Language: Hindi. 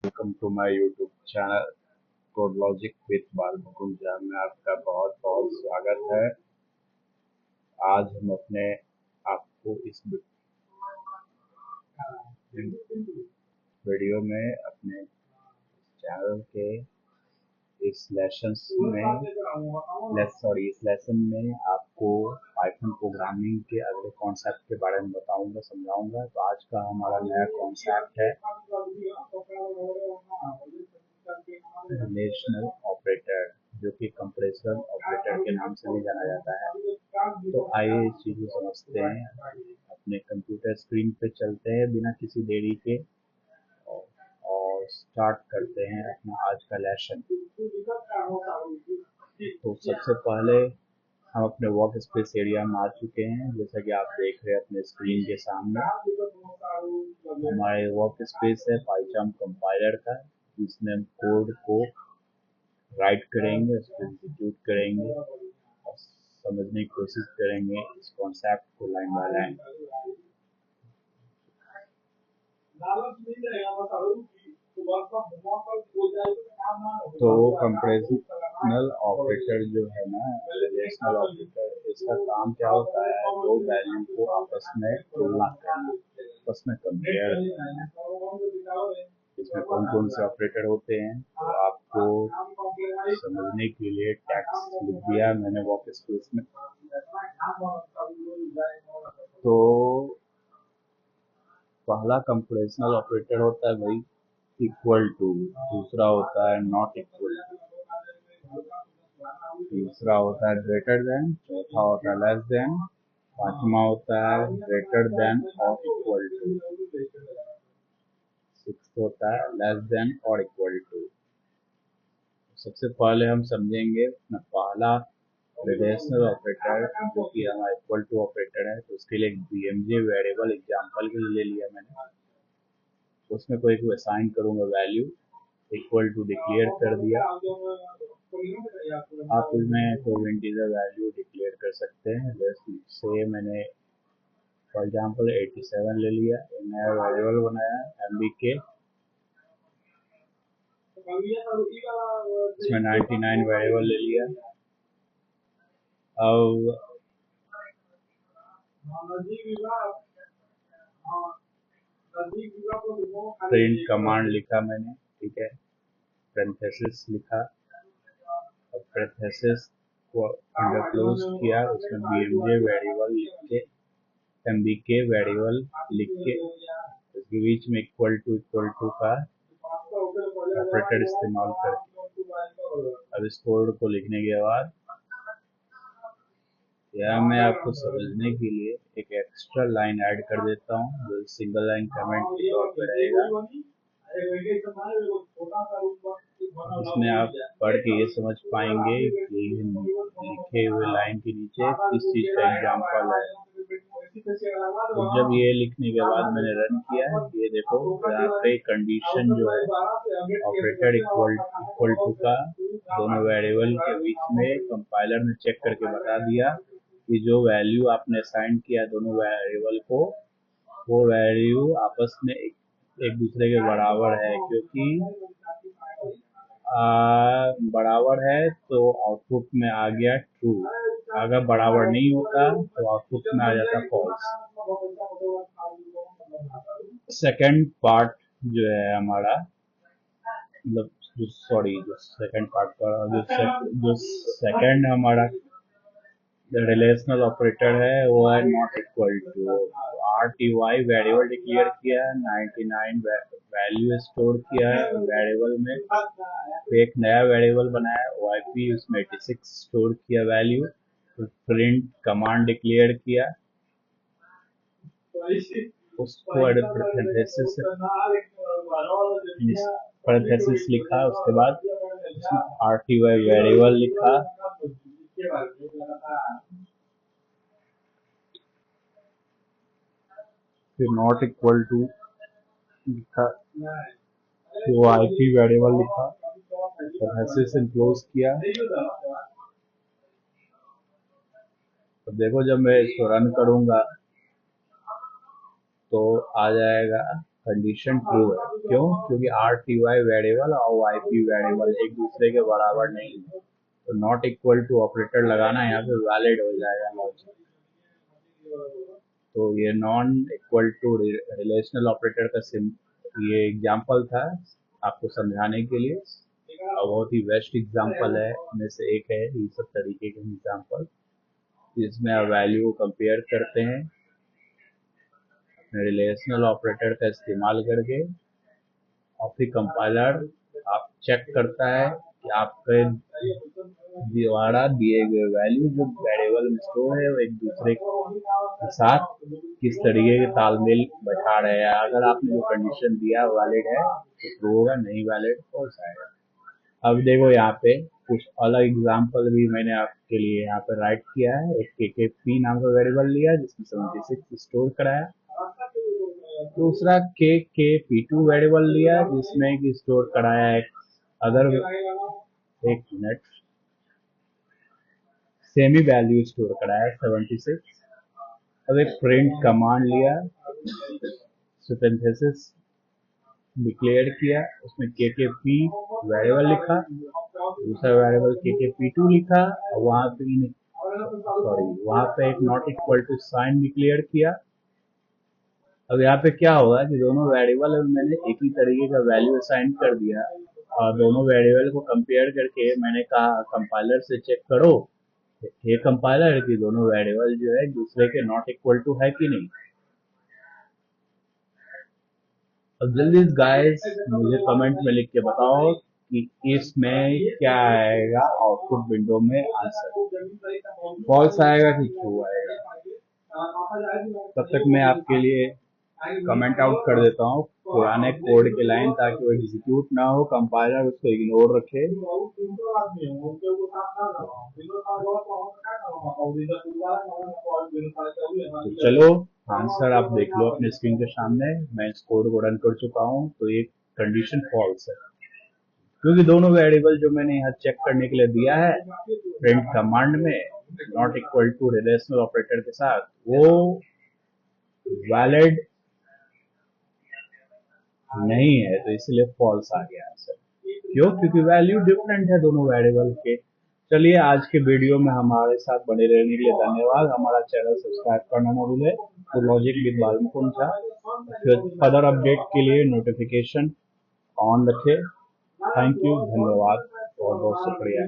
Welcome to my YouTube channel code logic with Bal Mukund Jha में आपका बहुत बहुत स्वागत है। आज हम अपने आपको इस वीडियो में अपने चैनल के इस लेसन में आपको पाइथन प्रोग्रामिंग के अगले कॉन्सेप्ट के बारे में बताऊंगा, समझाऊंगा। तो आज का हमारा नया कॉन्सेप्ट है रिलेशनल ऑपरेटर, जो कि कंप्रेशनल ऑपरेटर के नाम से भी जाना जाता है। तो आइए इस चीज को समझते हैं। अपने कंप्यूटर स्क्रीन पे चलते हैं बिना किसी देरी के और स्टार्ट करते हैं अपना आज का लेसन। तो सबसे पहले हम अपने वर्क स्पेस एरिया में आ चुके हैं। जैसा कि आप देख रहे हैं अपने स्क्रीन के सामने, हमारे वर्क स्पेस है पाइथन कंपाइलर का, जिसमें हम कोड को राइट करेंगे, उसको एग्जीक्यूट करेंगे और समझने की कोशिश करेंगे इस कॉन्सेप्ट को लाइन बाय लाइन। तो कंप्रेशनल ऑपरेटर जो है ना, रिलेशनल ऑपरेटर, इसका काम क्या होता है? दो वैल्यू को आपस में तुलना करना, आपस में कंपेयर करना। इसमें कौन कौन से ऑपरेटर होते हैं तो आपको समझने के लिए टेक्स्ट लिख दिया मैंने वर्क स्पेस में। तो पहला कंप्रेशनल ऑपरेटर होता है भाई इक्वल टू, दूसरा होता है नॉट इक्वल टू, तीसरा होता है ग्रेटर देन, चौथा होता है लेस देन, पांचवा होता है ग्रेटर देन और इक्वल टू, सिक्स होता है लेस देन और इक्वल टू। सबसे पहले हम समझेंगे अपना पहला रिलेशनल ऑपरेटर, जो कि हमारा इक्वल टू ऑपरेटर है। तो उसके लिए एक बीएमजे वेरिएबल एग्जांपल के लिए ले लिया मैंने। उसमें कोई को असाइन करूंगा वैल्यू, इक्वल टू डिक्लेयर कर दिया। आप इसमें कोई इंटीजर वैल्यू डिक्लेयर कर सकते हैं। जैसे मैंने फॉर एग्जांपल 87 ले लिया, नया वेरिएबल बनाया एमबीके, इसमें 99 वेरिएबल ले लिया। अब प्रिंट कमांड लिखा मैंने, ठीक है, पैरेंथेसिस लिखा, अब पैरेंथेसिस को अंडर क्लोज किया, उसमें बीएमजे वेरिएबल लिख के, एमबीके वेरिएबल लिख के, उसके बीच में इक्वल टू का ऑपरेटर इस्तेमाल करके। अब इस कोड को लिखने के बाद यहाँ मैं आपको समझने के लिए एक एक्स्ट्रा लाइन ऐड कर देता हूँ, जो सिंगल लाइन कमेंट के तौर पर रहेगा। इसमें आप पढ़ के ये समझ पाएंगे कि लिखे हुए लाइन के नीचे किस चीज का एग्जाम्पल है। तो जब ये लिखने के बाद मैंने रन किया है, ये देखो यहाँ पे कंडीशन जो है ऑपरेटर इक्वल टू का दोनों वेरिएबल के बीच में कंपाइलर ने चेक करके बता दिया कि जो वैल्यू आपने असाइन किया दोनों वेरिएबल को, वो वैल्यू आपस में एक दूसरे के बराबर है। क्योंकि बराबर है तो आउटपुट में आ गया ट्रू, अगर बराबर नहीं होता तो आउटपुट में आ जाता फॉल्स। सेकंड पार्ट जो है हमारा, मतलब जो सेकंड पार्ट का जो सेकंड हमारा रिलेशनल ऑपरेटर है वो है not equal to. RTY variable declare किया है, 99 वैल्यू स्टोर किया है वेरिएबल में, फिर एक नया वेरिएबल बनाया YP, उसमें 86 स्टोर किया वैल्यू, तो प्रिंट कमांड डिक्लेयर किया, उसको पैरेंथेसिस लिखा, उसके बाद RTY वेरिएबल लिखा, फिर नॉट इक्वल टू लिखा, वो IP वेरिएबल लिखा, पैरेंथेसिस इनक्लोज किया। तो देखो जब मैं इसको रन करूंगा तो आ जाएगा कंडीशन ट्रू है। क्यों? क्योंकि RTY वेरिएबल और YP वेरिएबल एक दूसरे के बराबर नहीं है, तो नॉट इक्वल टू ऑपरेटर लगाना यहाँ पे वैलिड हो जाएगा लॉजिक। तो ये non equal to relational operator का ये एग्जांपल था आपको समझाने के लिए, और बहुत ही बेस्ट एग्जांपल है में से एक है ये सब तरीके के एग्जांपल, जिसमें आप वैल्यू को कंपेयर करते हैं रिलेशनल ऑपरेटर का इस्तेमाल करके, और फिर कंपाइलर आप चेक करता है कि आपके द्वारा दिए गए वैल्यू जो वेरिएबल में स्टोर है वो एक दूसरे के साथ किस तरीके के तालमेल बैठा रहे हैं। अगर आपने जो कंडीशन दिया वैलिड है तो ट्रू होगा, नहीं वैलिड फॉल्स आएगा। अब देखो यहाँ पे कुछ अलग एग्जांपल भी मैंने आपके लिए यहाँ पे राइट किया है। एक KKP नाम का वेरिएबल लिया जिसमें 76 स्टोर कराया। दूसरा KKP2 वेरिएबल लिया जिसमें कि स्टोर कराया है अदर, एक मिनट, सेमी वैल्यू स्टोर कराया 76। अब एक प्रिंट कमांड लिया, सिंथेसिस डिक्लेयर किया, उसमें KKP वेरिएबल लिखा, दूसरा वेरिएबल KKP2 लिखा, और वहां पे एक not equal to sign declare किया। अब यहाँ पे क्या होगा कि दोनों वेरिएबल में मैंने एक ही तरीके का वैल्यू असाइन कर दिया, और दोनों वेरिएबल को कंपेयर करके मैंने कहा कंपाइलर से चेक करो, ये कंपाइलर की दोनों वेरिएबल जो है दूसरे के नॉट इक्वल टू है कि नहीं। अब जल्दी गाइस मुझे कमेंट में लिख के बताओ कि इसमें क्या आएगा आउटपुट विंडो में आंसर, फॉल्स आएगा कि ट्रू आएगा। तब तक मैं आपके लिए कमेंट आउट कर देता हूँ पुराने कोड के लाइन, ताकि वो एग्जीक्यूट ना हो, कंपाइलर उसको इग्नोर रखे। तो चलो आंसर आप देख लो अपने स्क्रीन के सामने, मैं इस कोड को रन कर चुका हूँ। तो ये कंडीशन फॉल्स है, क्योंकि दोनों वेरिएबल जो मैंने यहाँ चेक करने के लिए दिया है प्रिंट कमांड में not equal to relational operator के साथ, वो वैलिड नहीं है, तो इसलिए फॉल्स आ गया आंसर। क्यों? क्योंकि वैल्यू डिफरेंट है दोनों वेरिएबल के। चलिए आज के वीडियो में हमारे साथ बने रहने के लिए धन्यवाद। हमारा चैनल सब्सक्राइब करना न भूले। तो logic with Balmukund Jha, further update के लिए नोटिफिकेशन ऑन रखें। थैंक यू, धन्यवाद, बहुत बहुत शुक्रिया।